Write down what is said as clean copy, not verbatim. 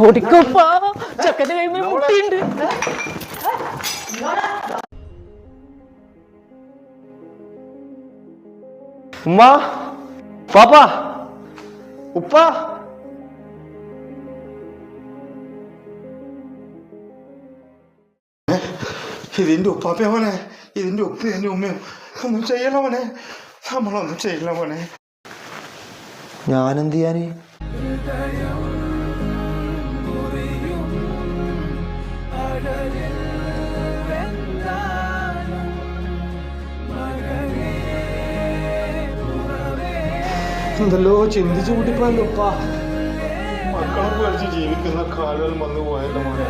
ഓടിക്കോപ്പാ ചക്കന്റെ കൈ മുട്ടിണ്ട്. ഉമ്മ, പാപ്പ, ഉപ്പ. ഇതിന്റെ ഉപ്പാപ്പ മോനെ, ഇതിന്റെ ഉപ്പ എന്റെ ഉമ്മയും ഒന്നും ചെയ്യല മോനെ, നമ്മളൊന്നും ചെയ്യില്ല മോനെ. ഞാനെന്ത് ചെയ്യാന്? എന്തല്ലോ ചിന്തിച്ചു കൂട്ടിപ്പോയല്ലോ ഉപ്പ. മക്കളെ പേടിച്ച് ജീവിക്കുന്ന കാലം വന്നു പോയല്ലോ മോനെ.